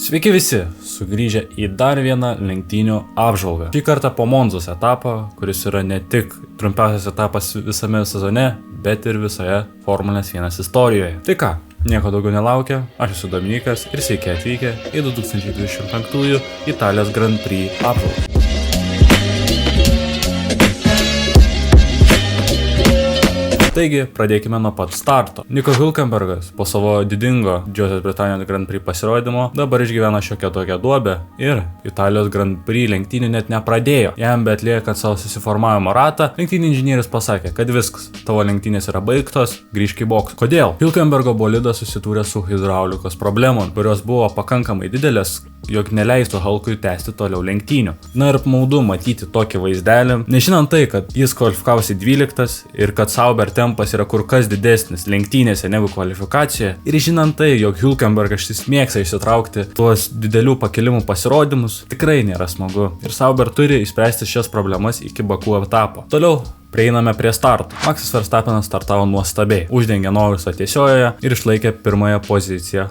Sveiki visi, sugrįžę į dar vieną lenktynių apžvalgą. Šį kartą po Monzos etapą, kuris yra ne tik trumpiausias etapas visame sezone, bet ir visoje Formulės 1 istorijoje. Tai ką, nieko daugiau nelaukia, aš esu Dominikas ir sveiki atvykę į 2025 Italijos Grand Prix apžvalgą. Taigi, pradėkime nuo pat starto. Nico Hülkenbergas po savo didingo Didžiosios Britanijos Grand Prix pasirodymo dabar išgyvena šiokią tokią duobę ir Italijos Grand Prix lenktynių net nepradėjo. Jam beatliekant savo susiformavimo ratą, lenktynių inžinierius pasakė, kad viskas, tavo lenktynės yra baigtos, grįžk į boksą. Kodėl? Hülkenbergo bolidas susidūrė su hidraulikos problemom, kurios buvo pakankamai didelės, jog neleistų Hulkui tęsti toliau lenktynių. Na ir apmaudu matyti tokį vaizdelį, nežinant tai, kad jis kvalifikavosi 12 ir kad Sauber tempas yra kur kas didesnis lenktynėse negu kvalifikacijoje, ir žinant tai, jog Hülkenbergas šis mėgsta išsitraukti tuos didelių pakilimų pasirodymus, tikrai nėra smagu. Ir Sauber turi išspręsti šias problemas iki Baku etapo. Toliau prieiname prie starto. Maxas Verstappenas startavo nuostabiai, uždengė Norrisą tiesiojoje ir išlaikė pirmąją poziciją.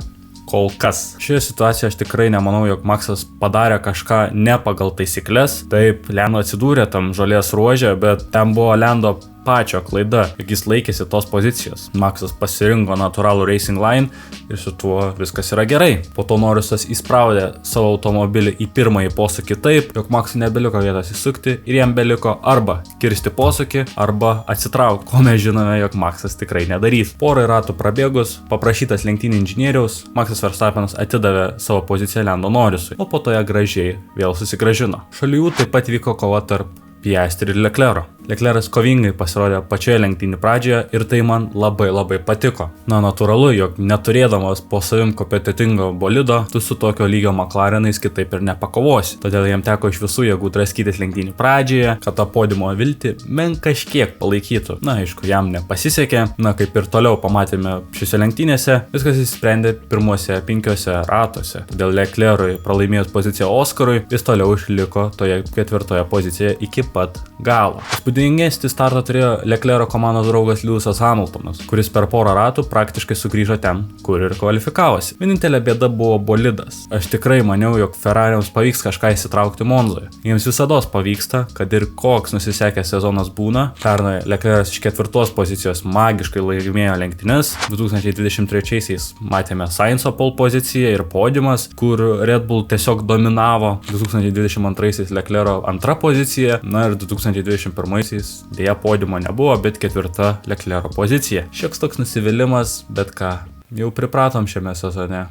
Kol kas. Šioje situacijoje aš tikrai nemanau, jog Maxas padarė kažką ne pagal taisyklės. Taip, Lando atsidūrė tam žolės ruože, bet ten buvo Lando pačio klaida, jog jis laikėsi tos pozicijos. Maxas pasirinko natūralų racing line ir su tuo viskas yra gerai. Po to Norrisas įspraudė savo automobilį į pirmąjį posūkį taip, jog Maxui nebeliko vietos įsukti ir jam beliko arba kirsti posūkį, arba atsitraukti, ko mes žinome, jog Maxas tikrai nedarys. Porai ratų prabėgus, paprašytas lenktynių inžinieriaus, Maxas Verstappenas atidavė savo poziciją Lando Norrisui, o po to ją gražiai vėl susigrąžino. Šalia jų taip pat vyko kova tarp Piastri ir Leclerco. Leclercas kovingai pasirodė pačioje lenktynių pradžioje ir tai man labai patiko. Na, natūralu, jog neturėdamas po savim kompetitingo bolido, tu su tokio lygio McLarenais kitaip ir nepakovosi. Todėl jam teko iš visų jėgų draskytis lenktynių pradžioje, kad tą podiumo viltį bent kažkiek palaikytų. Na, aišku, jam nepasisekė. Na, kaip ir toliau pamatėme šiose lenktynėse, viskas išsprendė pirmuose 5 ratuose. Todėl Leclercui pralaimėjus poziciją Oskarui, jis toliau išliko toje 4 pozicijoje iki pat galo. Įspūdingesnį startą turėjo Leclerco komandos draugas Lewisas Hamiltonas, kuris per porą ratų praktiškai sugrįžo ten, kur ir kvalifikavosi. Vienintelė bėda buvo bolidas. Aš tikrai maniau, jog Ferrariams pavyks kažką įsitraukti Monzoje. Jiems visados pavyksta, kad ir koks nusisekęs sezonas būna. Pernai Leclercas iš 4 pozicijos magiškai laimėjo lenktynes. 2023-aisiais matėme Sainzo pole poziciją ir podiumas, kur Red Bull tiesiog dominavo. 2022-aisiais Leclerco 2 pozicija. Na ir 2021-aisiais dėja podiumo nebuvo, bet 4 Leclerco pozicija. Šioks toks nusivylimas, bet ką, jau pripratom šiame sezone.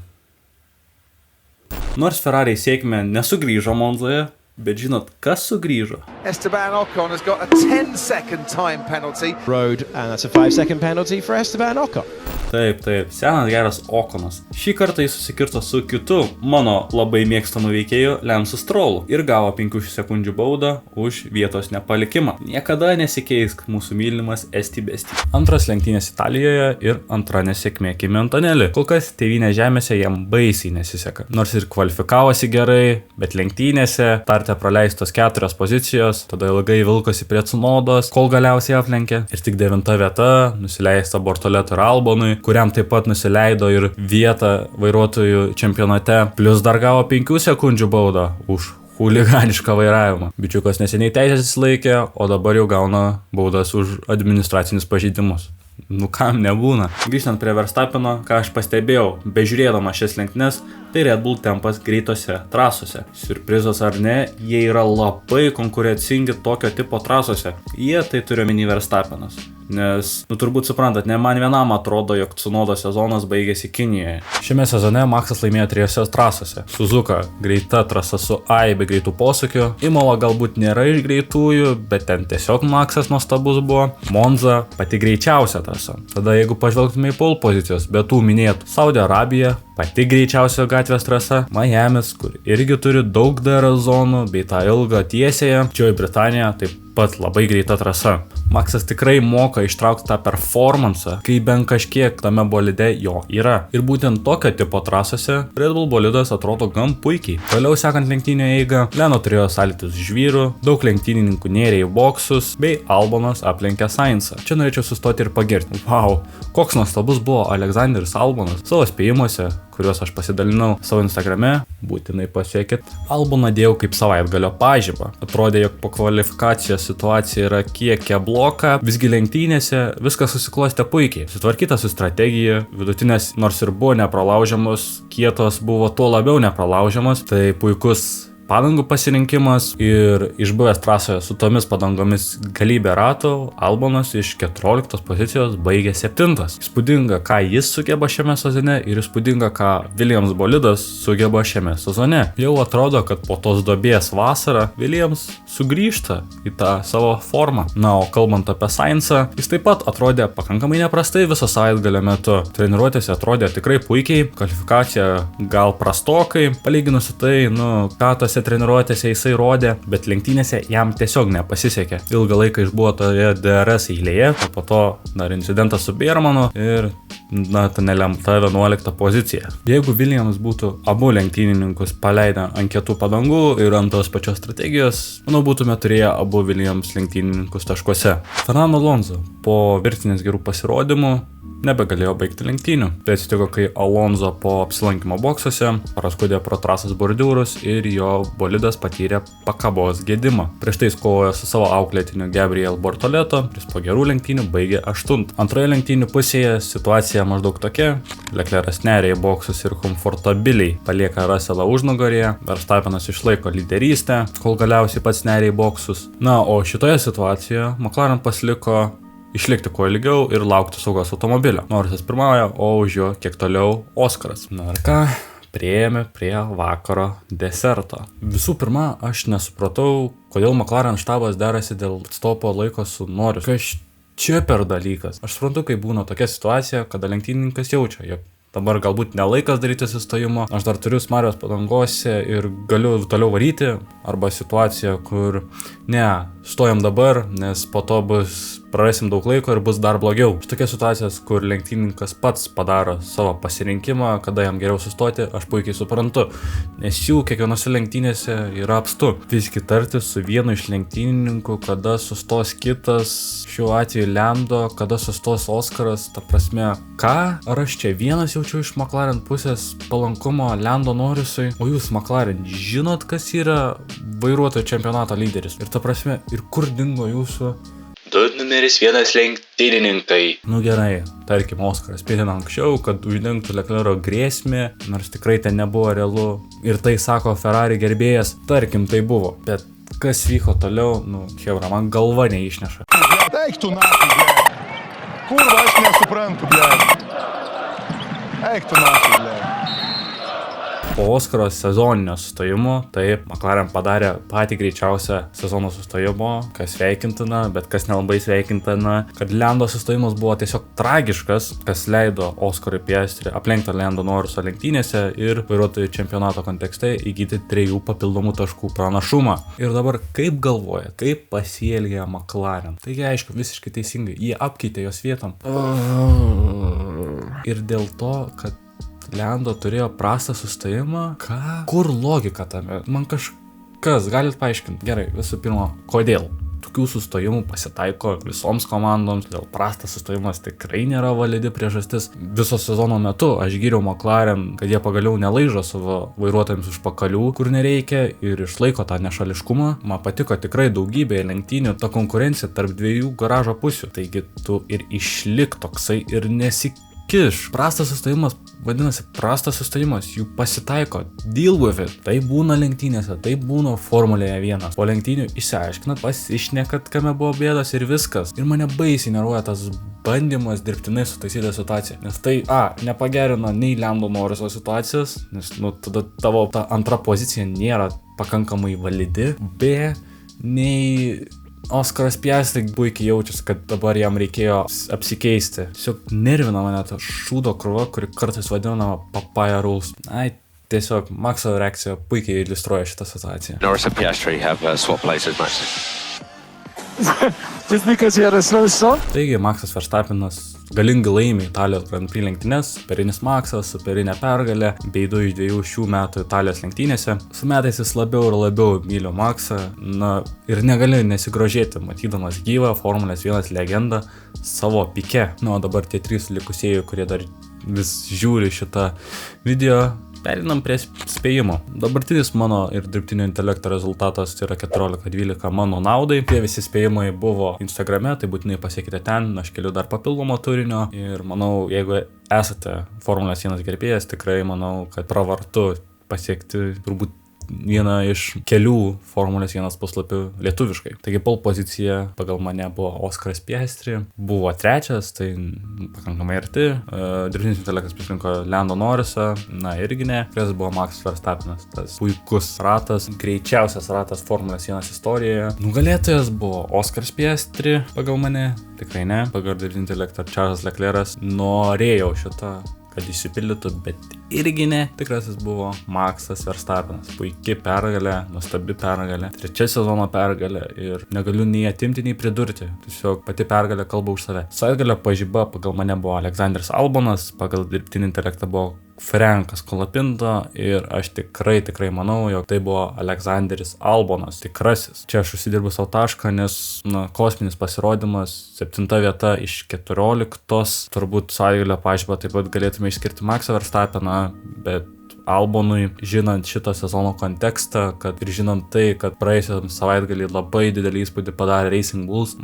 Nors Ferrari sėkmė nesugrįžo Monzoje, bet žinot, kas sugrįžo? Esteban Ocon has got a 10-second time penalty. Road, and that's a 5-second penalty for Esteban Ocon. Taip, senas geras Okonas. Šį kartą jis susikirto su kitu mano labai mėgstamu veikėju Lensu Strollu ir gavo 5 sekundžių baudą už vietos nepalikimą. Niekada nesikeisk, mūsų mylimas Esti Besti. Antras lenktynės Italijoje ir antra nesėkmė Kimi Antonelli. Kol kas tėvynės žemėse jam baisiai nesiseka. Nors ir kvalifikavosi gerai, bet lenktynėse starte praleistos 4 pozicijos, tada ilgai vilkosi prie Tsunodos, kol galiausiai aplenkė. Ir tik 9 vieta nusileista Bortoleto ir Albonui, kuriam taip pat nusileido ir vietą vairuotojų čempionate, plus dar gavo 5 sekundžių baudą už chuliganišką vairavimą. Bičiukas neseniai teisės laikė, o dabar jau gauna baudas už administracinius pažeidimus. Nu kam nebūna. Grįžtant prie Verstappeno, ką aš pastebėjau, bežiūrėdama šias lenktynes, tai Red Bull tempas greitose trasose. Siurprizas ar ne, jie yra labai konkurencingi tokio tipo trasose. Jie tai turi omeny Verstappenas. Nes, turbūt suprantat, ne man vienam atrodo, jog Tsunodos sezonas baigėsi Kinijoje. Šiame sezone Maxas laimėjo 3 trasose. Suzuka greita trasa su aibe greitų posūkių. Imola galbūt nėra iš greitųjų, bet ten tiesiog Maxas nuostabus buvo. Monza pati greičiausia trasa. Tada jeigu pažvelgtume į pole pozicijos, be tų minėtų Saudo Arabija, pati greičiausia gatvės trasa, Miamis, kur irgi turi daug DRS zonų, bei tą ilgą tiesiąją. Didžioji Britanija taip pat labai greita trasa. Maxas tikrai moka ištraukti tą performansą, kai bent kažkiek tame bolide jo yra. Ir būtent tokio tipo trasose Red Bull bolidas atrodo gan puikiai. Toliau sekant lenktynių eigą, Leno turėjo sąlytis žvyrų, daug lenktynininkų nėrė į boksus, bei Albonas aplenkė Sainzą. Čia norėčiau sustoti ir pagirti. Wow, koks nuostabus buvo Alexanderis Albonas. Savo spėjimuose kuriuos aš pasidalinau savo Instagrame, būtinai pasiekit. Alboną dėjau kaip savaitgalio pažymą. Atrodė, jog po kvalifikacijos situacija yra kiek kebloka, visgi lenktynėse viskas susiklostė puikiai. Sutvarkyta su strategija, vidutinės nors ir buvo nepralaužiamos, kietos buvo tuo labiau nepralaužiamos, tai puikus padangų pasirinkimas ir išbuvęs trasoje su tomis padangomis galybė ratų, Albonas iš 14 pozicijos baigė 7. Įspūdinga, ką jis sugeba šiame sezone ir įspūdinga, ką Williams bolidas sugeba šiame sezone. Jau atrodo, kad po tos duobės vasarą Williams sugrįžta į tą savo formą. Na, o kalbant apie Sainzą, jis taip pat atrodė pakankamai neprastai viso savaitgalio metu. Treniruotėse atrodė tikrai puikiai, kvalifikacija gal prastokai, palyginus su tai, ką tose treniruotėse jisai rodė, bet lenktynėse jam tiesiog nepasisekė. Ilgą laiką išbuvo toje DRS eilėje, o po to dar incidentas su Beermanu ir ta nelemta 11 pozicija. Jeigu Williams būtų abu lenktynininkus paleidę ant kietų padangų ir ant tos pačios strategijos, manau, būtume turėję abu Williams lenktynininkus taškuose. Fernando Alonso po virtinės gerų pasirodymų nebegalėjo baigti lenktynių. Tai atsitiko, kai Alonso po apsilankimo boksuose praskudė pro trasos bordiūrus ir jo bolidas patyrė pakabos gedimą. Prieš tai jis kovojo su savo auklėtiniu Gabriel Bortoleto, kuris po gerų lenktynių baigė 8. Antroje lenktynių pusėje situacija maždaug tokia. Leclerc'as neria į boksus ir komfortabiliai palieka Russellą užnugaryje. Verstappenas išlaiko lyderystę, kol galiausiai pats neria į boksus. Na, o šitoje situacijoje McLaren pasiliko išlikti kuo ilgiau ir laukti saugos automobilio. Norrisas pirmauja, o už jo kiek toliau Oskaras. Na ir ką, priėjome prie vakaro deserto. Visų pirma, aš nesupratau, kodėl McLaren štabas derasi dėl stopo laiko su Norrisu. Kas čia per dalykas? Aš suprantu, kai būna tokia situacija, kada lenktynininkas jaučia, jog dabar galbūt nelaikas daryti sustojimo, aš dar turiu smarijos padangose ir galiu toliau varyti, arba situacija, kur stojam dabar, nes po to prarasim daug laiko ir bus dar blogiau. Šitokia situacijos, kur lenktynininkas pats padaro savo pasirinkimą, kada jam geriau sustoti, aš puikiai suprantu, nes jų kiekvienose lenktynėse yra apstu. Visgi tartis su vienu iš lenktynininkų, kada sustos kitas, šiuo atveju Lando, kada sustos Oskaras, ta prasme, ką? Ar aš čia vienas jaučiu iš McLaren pusės palankumo Lando Norrisui, o jūs McLaren žinot, kas yra vairuotojų čempionato lyderis? Ir ta prasme, ir kur dingo jūsų numeris 1 lenktynininkai? Gerai, tarkim, Oskaras pėtina anksčiau, kad uždengtų Leclerco grėsmę, nors tikrai ten nebuvo realu. Ir tai sako Ferrari gerbėjas, tarkim, tai buvo. Bet kas vyko toliau, chebra, man galva neišneša. Eik tu naktį, blė. Kurva, aš nesuprantu, blė. Eik tu naktį, blė. Po Oskaro sezoninio sustojimo, taip, McLaren padarė patį greičiausią sezono sustojimo, kas sveikintina, bet kas nelabai sveikintina, kad Lando sustojimas buvo tiesiog tragiškas, kas leido Oskarui Piastri aplenkti Lando Norriso lenktynėse ir vairuotojų čempionato kontekste įgyti 3 papildomų taškų pranašumą. Ir dabar kaip galvoja, kaip pasielgė McLaren? Taigi aišku, visiškai teisingai, jie apkeitė jos vietom. Ir dėl to, kad Lando turėjo prastą sustojimą? Ką? Kur logika tame? Man kažkas galit paaiškinti. Gerai, visų pirma, kodėl? Tokių sustojimų pasitaiko visoms komandoms, dėl prastas sustojimas tikrai nėra validi priežastis. Viso sezono metu aš gyriau McLaren, kad jie pagaliau nelaižo savo vairuotojams už pakalių, kur nereikia, ir išlaiko tą nešališkumą. Man patiko tikrai daugybė lenktynių, ta konkurencija tarp 2 garažo pusių. Taigi tu ir išlik toksai ir kiš. Prastas sustojimas vadinasi prastas sustojimas, jų pasitaiko, deal with it. Tai būna lenktynėse, tai būna Formulėje 1. Po lenktynių išsiaiškinat, pasišnekat, kame buvo bėdos ir viskas. Ir mane baisiai nervuoja tas bandymas dirbtinai sutaisyti situaciją. Nes tai nepagerina nei Lando Norriso situacijos, nes tada tavo ta antra pozicija nėra pakankamai validi, nei Oskaras Piastri puikiai jaučiasi, kad dabar jam reikėjo apsikeisti. Tiesiog nervina mane ta šūdo krūva, kuri kartais vadinama papaya rules. Tiesiog Maxo reakcija puikiai iliustruoja šitą situaciją. Norris and Piastri have swapped places, Max. Just because he had a slow start? Taigi, Maxas Verstappenas galingai laimi Italijos Grand Prix lenktynes, superinis Maxas, superinė pergalė, bei 2 iš 2 šių metų Italijos lenktynėse. Su metais jis labiau ir labiau myli Maxą, ir negali nesigrožėti, matydamas gyvą Formulės 1 legendą savo pike. O dabar tie 3 likusieji, kurie dar vis žiūri šitą video. Perinam prie spėjimo. Dabartinis mano ir dirbtinio intelekto rezultatas yra 14-12 mano naudai. Tie visi spėjimai buvo Instagrame, tai būtinai pasiekite ten, aš keliu dar papildomo turinio. Ir manau, jeigu esate Formulės 1 gerbėjas, tikrai manau, kad pravartu pasiekti turbūt vieną iš kelių Formulės 1 puslapių lietuviškai. Taigi pole pozicija pagal mane buvo Oskaras Piastri, buvo trečias, tai pakankamai arti. Dirbtinis intelektas pasirinko Lando Norrisą, na irgi ne. Kas buvo Max Verstappenas, tas puikus ratas, greičiausias ratas Formulės 1 istorijoje. Nugalėtojas buvo Oskaras Piastri pagal mane, tikrai ne. Pagal dirbtinį intelektą Charles Leclerc'as norėjau šitą kad išsipildytų, bet irgi ne. Tikrasis buvo Maxas Verstappenas. Puiki pergalė, nuostabi pergalė, trečia sezono pergalė ir negaliu nei atimti, nei pridurti. Tiesiog pati pergalė kalba už save. Savaitgalio pažyba pagal mane buvo Alexandras Albonas, pagal dirbtinį intelektą buvo Frankas Kolapinto ir aš tikrai manau, jog tai buvo Alexandras Albonas, tikrasis. Čia aš užsidirbu savo tašką, nes kosminis pasirodymas, 7 vieta iš 14, turbūt savaitgalio pažybą taip pat galėtume išskirti Maxą Verstappeną, bet Albonui, žinant šito sezono kontekstą, kad ir žinant tai, kad praėjusiam savaitgalį labai didelį įspūdį padarė Racing Bulls,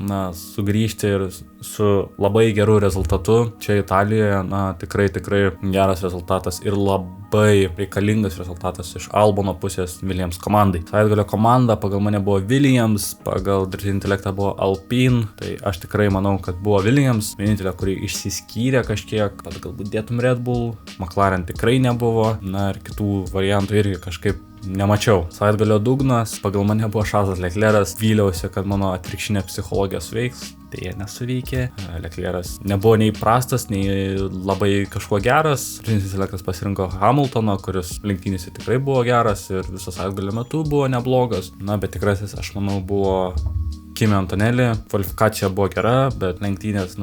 sugrįžti ir su labai geru rezultatu čia Italijoje, tikrai geras rezultatas ir labai reikalingas rezultatas iš Albono pusės Williams komandai. Savaitgalio komanda pagal mane buvo Williams, pagal dirbtinį intelektą buvo Alpine, tai aš tikrai manau, kad buvo Williams, vienintelė, kuri išsiskyrė kažkiek, pat galbūt dėtum Red Bull, McLaren tikrai nebuvo, ir kitų variantų irgi kažkaip nemačiau. Savaitgalio dugnas pagal mane buvo Charles Leclerc'as, vyliausi, kad mano atvirkštinė psichologija suveiks, tai jie nesuveikė. Leclerc'as nebuvo nei prastas, nei labai kažkuo geras. Dirbtinis intelektas pasirinko Hamiltoną, kuris lenktynėse tikrai buvo geras ir visą savaitgalio metu buvo neblogas. Bet tikrasis, aš manau, buvo Kimi Antonelli. Kvalifikacija buvo gera, bet lenktynės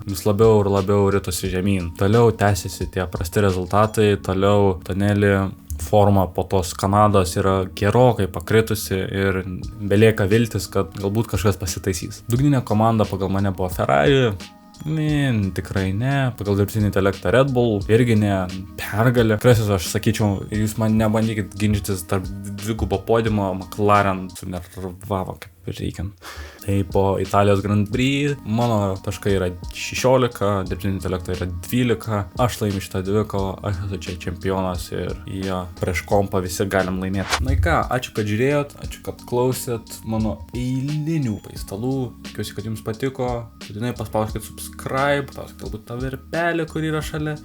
vis labiau ir labiau ritosi žemyn. Toliau tęsiasi tie prasti rezultatai, toliau Antonelli forma po tos Kanados yra gerokai pakritusi ir belieka viltis, kad galbūt kažkas pasitaisys. Dugninė komanda pagal mane buvo Ferrari. Tikrai ne. Pagal dirbtinį intelektą Red Bull irgi ne. Pergalė. Tikrasis, aš sakyčiau, jūs man nebandykit ginčytis tarp dvigubo podimo, McLaren sunervavo kaip reikiant. Tai po Italijos Grand Prix mano taškai yra 16, dirbtinio intelekto yra 12, aš laimiu šitą dvikovą, aš esu čia čempionas ir prieš kompą visi galim laimėti. Ką, ačiū, kad žiūrėjot, ačiū, kad klausėt mano eilinių paistalų, tikiuosi, kad jums patiko, būtinai paspauskit subscribe, paspauskit galbūt tą verpelį, kur yra šalia.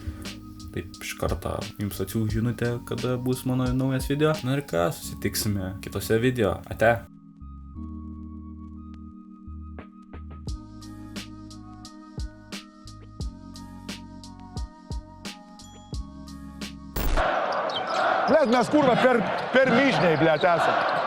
Taip iš karto jums atsiųs žinutę, kada bus mano naujas video. Ir ką, susitiksime kitose video. Ate. Mes kurva per mišniai, esam.